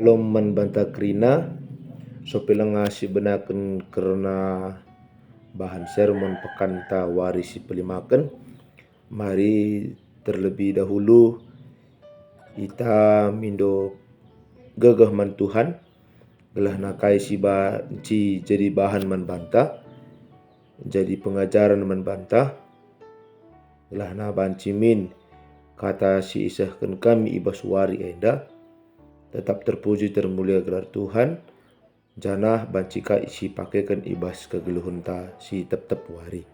Shalom banta kerina sopilanga si benaken karena bahan sermon pekan ta warisi pelimaken. Mari terlebih dahulu kita mindo gagah man Tuhan gelah nakai si jadi bahan man banta, jadi pengajaran man banta gelah na banci min kata si isahkan kami ibas wari enda. Tetap terpuji termulia gelar Tuhan. Janah bancika isi pakaikan ibas kegeluhun ta si tep wari.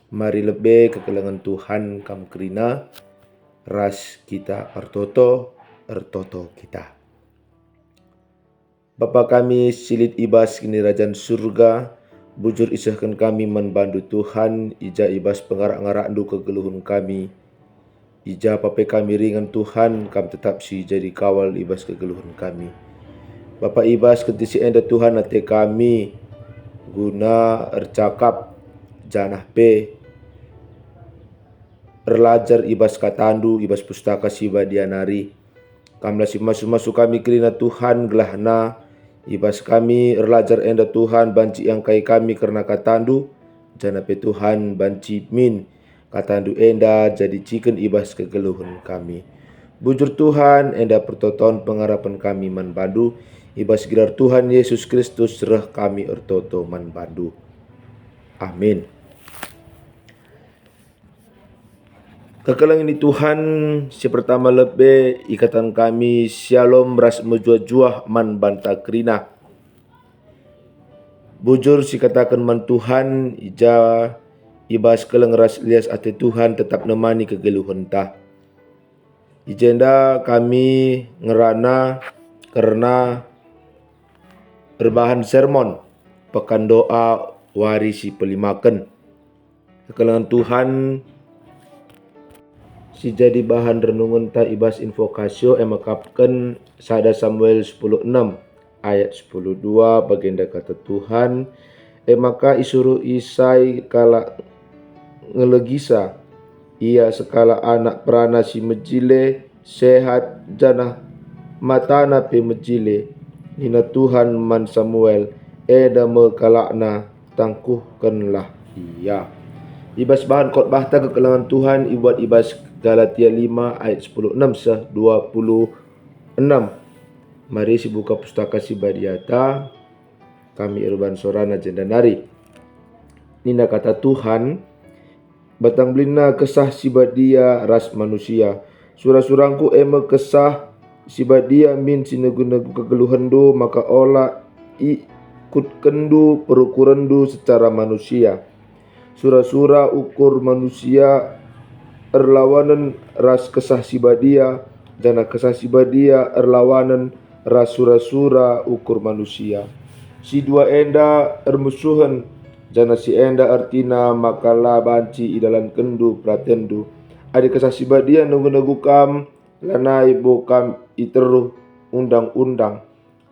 Mari lebih kekelangan Tuhan kam kerina ras kita ertoto kita. Bapa kami silit ibas kini rajan surga, bujur isahkan kami membantu Tuhan, ija ibas pengarak-ngarak du kegeluhun kami. Ija pape kami ringan Tuhan, kam tetap si jadi kawal ibas kegeluhan kami. Bapak ibas ketisi enda Tuhan ate kami guna ercakap janah pe erlajar ibas katandu ibas pustaka siba dianari. Kamlah si masuk kami kerina Tuhan gelahna ibas kami erlajar enda Tuhan banci yang kai kami karena katandu janah pe Tuhan banci min katandu enda jadi ciken ibas kegeluhan kami. Bujur Tuhan enda pertoton pengharapan kami manbandu ibas gelar Tuhan Yesus Kristus serah kami ertoto manbandu. Amin. Kekalang ini Tuhan si pertama lebih ikatan kami shalom ras menjuah-juah man banta kerina. Bujur si katakan man Tuhan ija ibas kelang ras lias ate Tuhan tetap nemani kegeluhan ta. Ijenda kami ngerana karena berbahan sermon pekan doa warisi pelimaken. Kekelangan Tuhan si jadi bahan renungan ta ibas invokasio emakapken sada Samuel 10:6 ayat 10:2 baginda kata Tuhan maka isuru Isai kala ngelegisa ia sekala anak perana si mejile sehat janah matana pe mejile nina Tuhan man Samuel eda mekalakna tangkuhkanlah ia. Ibas bahan khotbah ta kekelangan Tuhan ibuat ibas Galatia 5 ayat 10:6 sah 26. Mari si buka pustaka si badiata kami urban sorana jendanari. Nina kata Tuhan batang belina kesah sibadia ras manusia. Surah-surangku ema kesah sibadia min sinegu-negu kegeluhandu maka olah ikut kendu perukurandu secara manusia. Surah-surah ukur manusia erlawanan ras kesah sibadia jana kesah sibadia erlawanan ras surah-surah ukur manusia. Si dua enda ermusuhan jana si enda artina makala banci idalan kendu pratendu adi kesah sibadia nunggu-nunggu kam lanai bokam iteruh undang-undang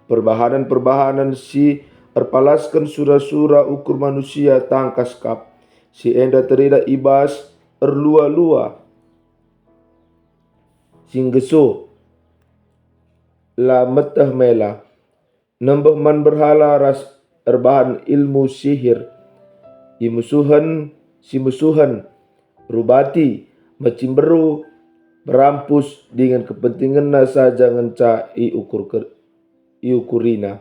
perbahanan si erpalaskan surah-surah ukur manusia tangkas kap si enda terida ibas erlua-lua singgeso la metah mela nembah man berhala ras erbahan ilmu sihir imusuhan si musuhan rubati macimberu berampus dengan kepentingan nasa jangan iukurina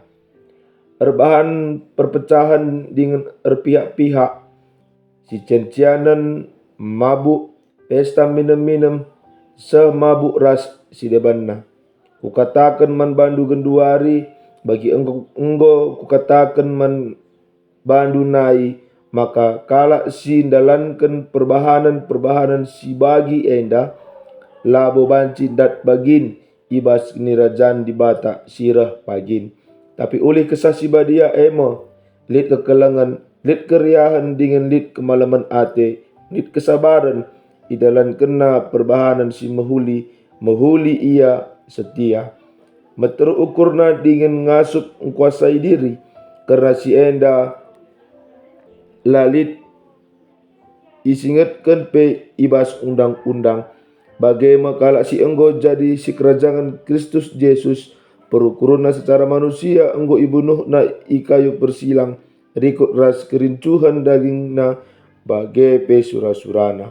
erbahan perpecahan dengan erpihak-pihak si cencianan mabuk pesta minum-minum semabuk ras si debanna. Kukatakan man bandu genduari bagi enggo kukatakan man bandu nai maka kala si dalankan perbahanan si bagi enda labo banci dat bagin ibas nirajan di bata sirah pagin. Tapi oleh kesah si badia emo lit kekelangan lit keriahan dengan lit kemalaman ate lit kesabaran idalan kena perbahanan si mahuli ia setia meterukurna dengan ngasup kuasai diri karena si enda lalit isingatkan pe ibas undang-undang bagaimana kala si enggo jadi si kerajaan Kristus Yesus perukuruna secara manusia enggo ibunuhna ikayu persilang rikut ras kerincuhan dagingna bage pe sura-surana.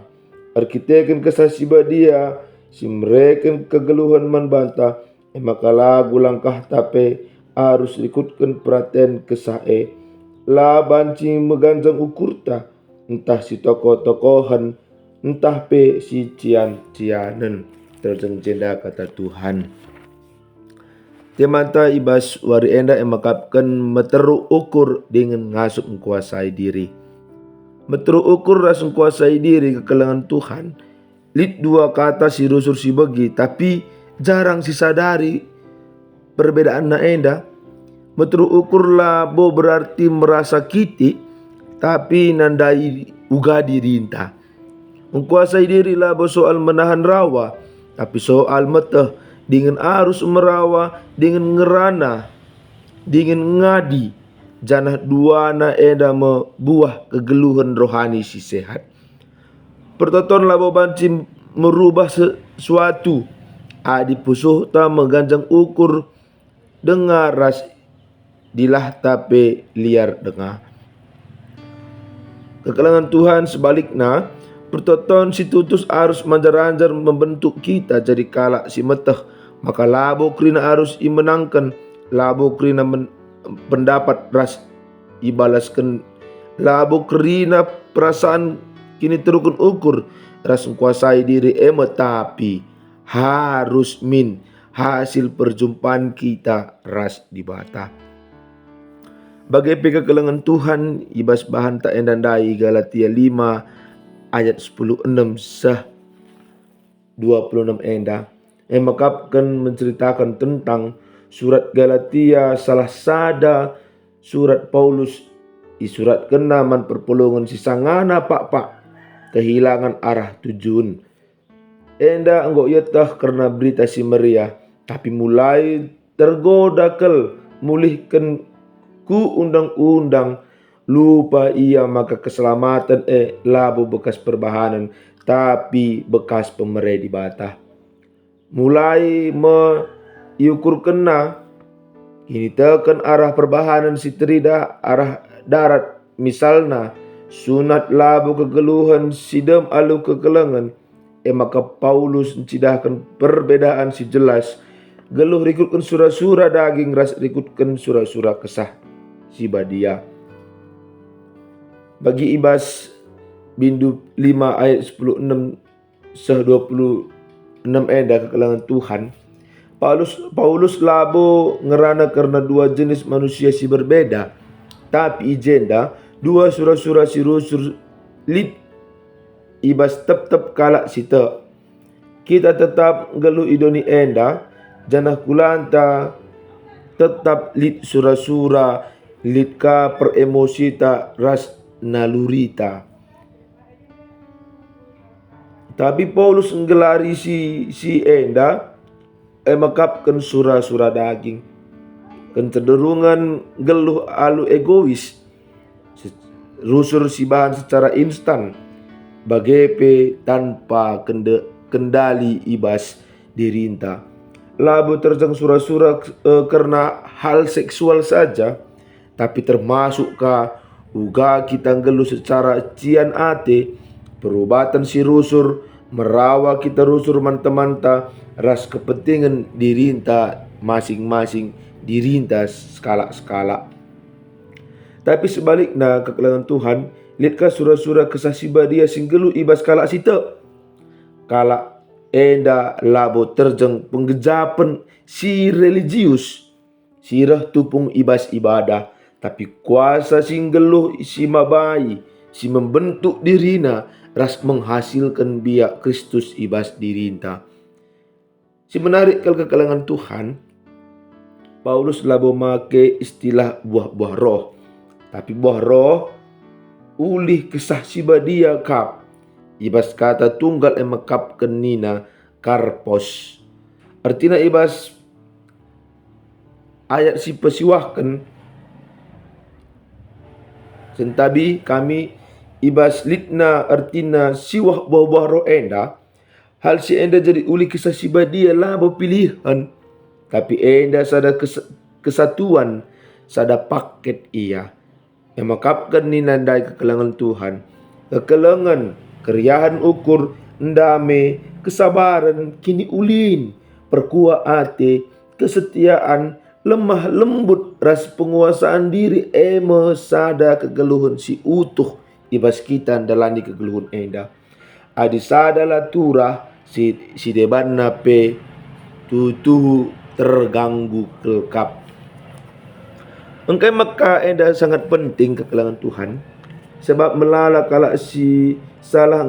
Arkiteken kesasiba dia simreken kegeluhan membantah maka lagu langkah tape harus ikutkan perhatian kesae la banci meganjang ukurta entah si tokoh-tokohan entah pe si cian-cianen terjeng jenda kata Tuhan. Temanta ibas wari enda emakapkan meteru ukur dengan ngasuk menguasai diri. Meteru ukur ras menguasai diri kekelangan Tuhan. Lid dua kata si rusur si begi tapi jarang si sadari perbedaan na enda. Meteru ukur labo berarti merasa kiti tapi nandai uga dirinta. Menguasai diri labo soal menahan rawa tapi soal meteh dengan arus merawa dengan ngerana dengan ngadi janah duana eda membuah kegeluhan rohani si sehat. Pertoton labo banci merubah sesuatu adi pusuh ta mengganjang ukur dengar ras dilah tape liar dengar. Kekelangan Tuhan sebaliknya pertoton si tutus arus manjar-anjar membentuk kita jadi kalak si meteh. Maka labo krina harus imenangkan, labo krina pendapat ras ibalaskan, labo krina perasaan kini terukun ukur ras kuasai diri tapi harus min hasil perjumpaan kita ras dibata. Bagai kekelangan Tuhan ibas bahan tak endandai Galatia 5 ayat 10-6 sah 26 enda. Emakapkan menceritakan tentang surat Galatia salah sada surat Paulus surat kenaman perpolongan sisangana pak kehilangan arah tujuan. Enda enggo yetah karena berita si meriah tapi mulai tergoda kel mulihkan ku undang-undang lupa ia maka keselamatan labo bekas perbahanan tapi bekas pemereh di bata. Mulai mengukur kena kini tekan arah perbahanan si terida arah darat misalna sunat labu kegeluhan sidem alu kegelengan maka Paulus mencidahkan perbedaan si jelas geluh rikutkan sura-sura daging ras rikutkan sura-sura kesah si badia. Bagi ibas bindu 5 ayat 16 seh 26 enda kekelangan Tuhan. Paulus labo ngerana karena dua jenis manusia si berbeda. Tapi ijenda dua sura-sura si rusur lid ibas tep kalak sita. Kita tetap geluh idoni enda janah kulanta tetap lid sura-sura lid ka peremosita ras nalurita. Tapi Paulus nggelari si enda makapkan sura-sura daging. Kecenderungan geluh alu egois. Rusur si bahan secara instan. Bagepe tanpa kendali ibas dirinta. Labu terjang sura-sura karena hal seksual saja. Tapi termasuk uga kita geluh secara cian ate. Perubatan si rusur merawa kita rusur manta-manta ras kepentingan dirinta masing-masing dirinta skala-skala. Tapi sebaliknya kekelangan Tuhan lihatkah sura-sura kesasiba dia singgelu ibas kala sita kala enda labo terjeng penggejapan si religius sirah tupung ibas ibadah tapi kuasa singgelu si mabai si membentuk dirina ras menghasilkan biak Kristus ibas dirinta. Si menarik kekelangan Tuhan, Paulus labo make istilah buah-buah roh. Tapi buah roh ulih kesah siba dia kap. Ibas kata tunggal emakap kenina karpos. Artinya ibas ayat si pesiwahkan. Sentabi kami ibas litna artina siwah buah-buah roh enda. Hal si enda jadi uli kisah siba dia lah pilihan. tapi enda sada kesatuan, sada paket ia. Yang makapkan ni nandai kekelangan Tuhan, kekelangan, keriahan ukur, ndame, kesabaran, kini ulin, perkua ate, kesetiaan, lemah lembut, ras penguasaan diri, sada kegeluhun si utuh, ibas kita dalani kegeluhun enda. Adi sada latura si deban nape tutuhu terganggu kelkap. Engkai maka enda sangat penting kekelangan Tuhan, sebab melala kala si salah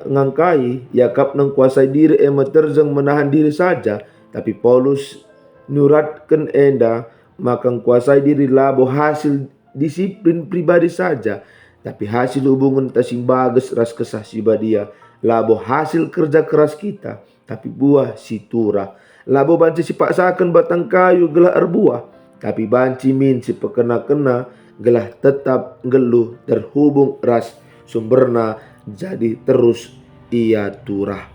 ngangkai yakap nang kuasai diri terjeng menahan diri saja, tapi Paulus nuratkan enda maka kuasai diri labo hasil disiplin pribadi saja, tapi hasil hubungan tasimbages ras kesah sibadia, labo hasil kerja keras kita, tapi buah si tura. Labo banci si paksakan batang kayu gelah erbuah, tapi banci min si pekena-kena gelah tetap geluh terhubung ras sumberna jadi terus ia turah.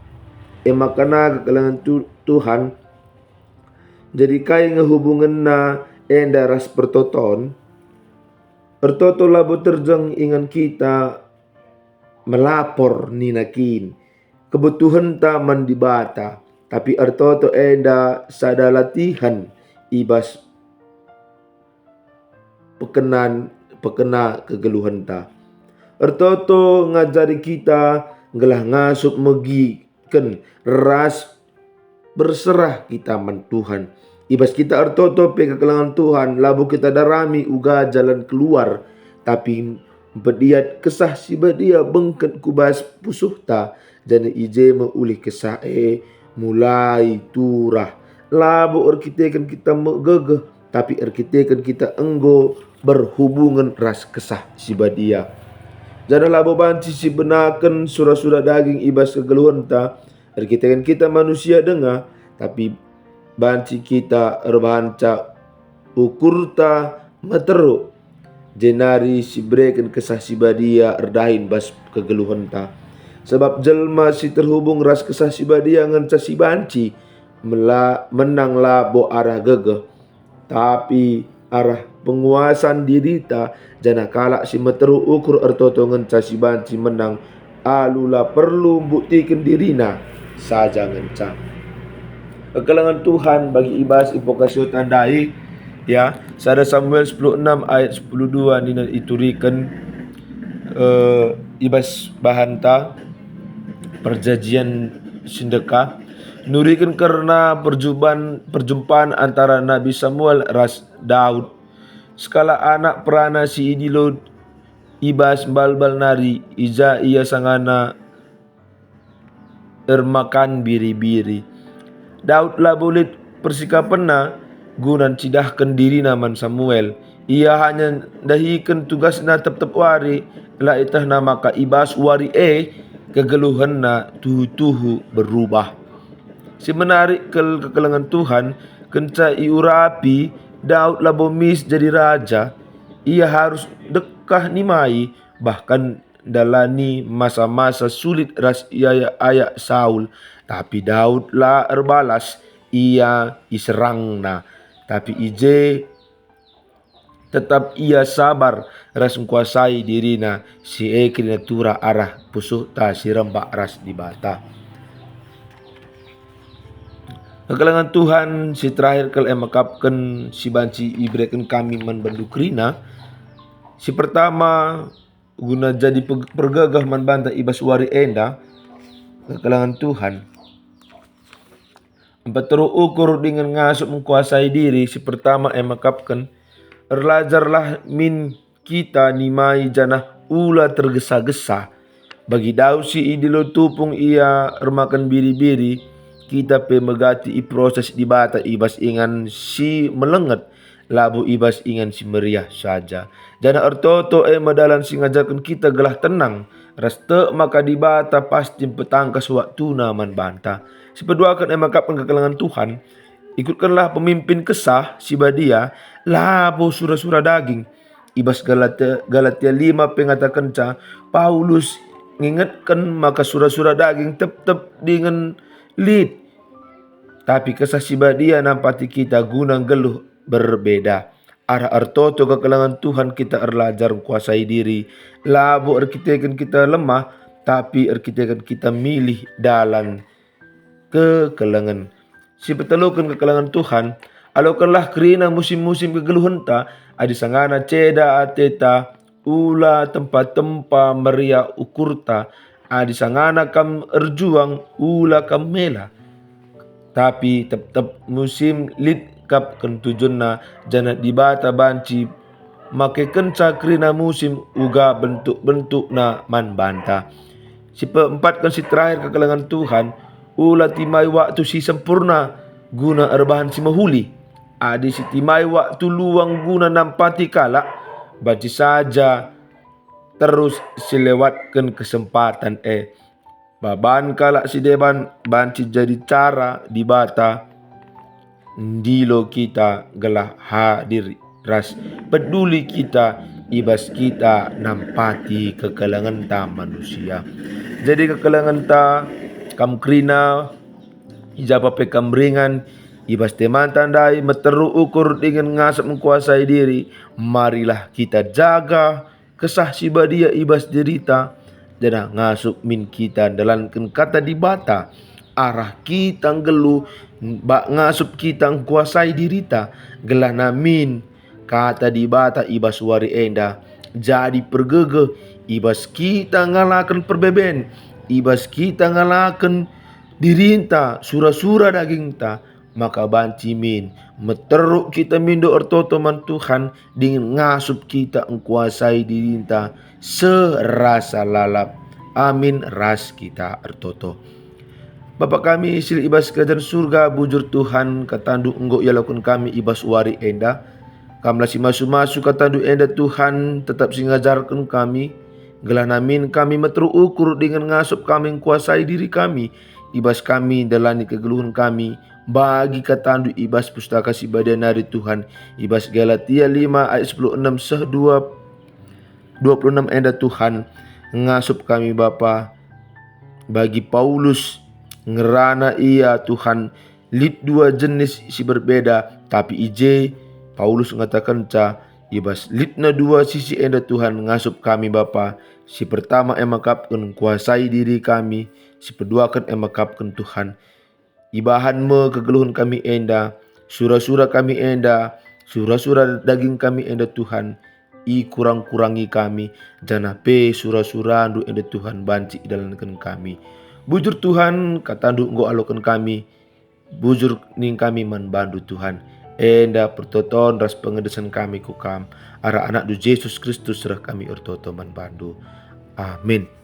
Makana kekelangan Tuhan jadi kai ngehubungan na enda ras pertoton ertoto labo terjeng ingan kita melapor ninakin kebutuhan taman di bata, tapi ertoto enda sada latihan ibas pekena kegeluhan ta. Ertoto ngajari kita gelah ngasup megiken ras berserah kita man Tuhan. Ibas kita ertoto pe kekelangan Tuhan, labu kita darami uga jalan keluar, tapi bediat kesah si badia bengket kubas pusuhta, dan ije meuli kesah mulai turah. Labu erkitekan kita megegeh, tapi erkitekan kita enggo berhubungan ras kesah si badia. Jangan labo banci si benakan surah-surah daging ibas kegeluhan ta, erkitekan kita manusia dengar, tapi banci kita erbanca ukurta meteruk jenari si breken kesah si badia erdahin bas kegeluhan ta. Sebab jelma si terhubung ras kesah si badia nganca si banci menang labo arah gegeh, tapi arah penguasaan diri ta jana kalak si meteru ukur ertoto nganca si banci menang alula perlu buktikan dirina saja nganca. Kekelangan Tuhan bagi ibas invokasio tandai ya, sada Samuel 16 ayat 12 nina iturikan ibas bahanta perjanjian sindeka nurikan karena perjumpaan antara Nabi Samuel ras Daud skala anak perana si idilo ibas balbal nari ija ia sangana ermakan biri-biri. Daud lah boleh persikapan na gunan cidahkan diri naman Samuel. Ia hanya dahikan tugas na tetap wari la itah na maka ibas wari kegeluhan na tuhu-tuhu berubah. Si menarik kekelangan Tuhan kenca iurapi Daud lah bomis jadi raja. Ia harus dekah nimai bahkan dalani masa-masa sulit ras ayak Saul, tapi Daud lah erbalas ia iserang na, tapi ije tetap ia sabar ras kuasai dirina si kreatura arah pusuh ta si rembak ras di bata. Kekelangan Tuhan si terakhir kal emakapkan si banci ibreken kami menbendukrina. Si pertama guna jadi pergagah manbanta ibas wari enda kekelangan Tuhan. Empat teru ukur dengan ngasup menguasai diri. Si pertama emakapkan erlajarlah min kita nimai janah ula tergesa-gesa. Bagi Daud si idilo tupung ia ermakan biri-biri, kita pe megati i proses di bata ibas ingan si melenget, labu ibas ingan si meriah saja. Jana ertoto madalan si ngajarkan kita gelah tenang, raste maka di bata pasti petangkas waktu naman banta. Si peduakan makapkan kekelangan Tuhan, ikutkanlah pemimpin kesah si badia, labu surah-surah daging. Ibas Galatia 5 pengatakan ca Paulus ngingatkan maka surah-surah daging tetap dengan lid Tapi kesah sibadia nampati kita gunang geluh berbeda. Arah artoto kekelangan Tuhan kita erlajar kuasai diri. Labu erkitekan kita lemah, tapi erkitekan kita milih dalam kekelangan. Si petelukan kekelangan Tuhan, alokanlah kerina musim-musim kegeluhan ta, adi sangana ceda ateta, ula tempat-tempat meria ukurta, adi sangana kam erjuang, ula kam mela. Tapi tetap musim lit kap kentujunna jana dibata banci make kenca kerina musim uga bentuk-bentuk na man banta. Si keempat kan si terakhir kekelangan Tuhan, ula timai waktu si sempurna guna erbahan si mahuli. Adi si timai waktu luang guna nampati kala, baci saja terus silewatkan kesempatan baban kala si deban banci jadi cara dibata ndilo kita gelah hadir ras peduli kita ibas kita nampati kekelangan ta manusia. Jadi kekelangan ta kam krina ijapa pe kam ringan ibas teman tandai meteru ukur dengan ngasap menguasai diri. Marilah kita jaga kesah sibadia ibas derita dan ngasup min kita dalankan kata dibata arah kita ngelu bak ngasup kita kuasai dirita gelah namin kata dibata ibas wari enda jadi pergege ibas kita ngalakan perbeben ibas kita ngalakan dirinta sura-sura daging ta maka banci min meteruk kita mindo ertoto man Tuhan dengan ngasup kita engkuasai dirinta serasa lalap. Amin ras kita ertoto. Bapa kami sili ibas kerajaan surga bujur Tuhan katandu enggo ia lakukan kami ibas wari enda. Kamlah si masu-masu katandu enda Tuhan tetap singajarkan kami. Gelah namin kami meteru ukur dengan ngasup kami kuasai diri kami. Ibas kami dalani kegeluhan kami. Bagi katandu ibas pustaka sibadia nari Tuhan. Ibas Galatia 5 ayat 16 seh 26 enda Tuhan. Ngasup kami Bapa. Bagi Paulus ngerana ia Tuhan lid dua jenis si berbeda tapi ije Paulus mengatakan ibas litna dua sisi enda Tuhan ngasup kami Bapa. Si pertama emakapkan kuasai diri kami, si kedua kan emakapkan Tuhan ibahan me kegeluhan kami enda, sura-sura kami enda, sura-sura daging kami enda Tuhan i kurang-kurangi kami jana pe sura-sura andu enda Tuhan banci dalankan kami. Bujur Tuhan katandu enggo alokan kami. Bujur ning kami manbandu Tuhan. Enda pertoton ras pengedesan kami kukam. Ara anak du Yesus Kristus serah kami ertoto manbandu. Amin.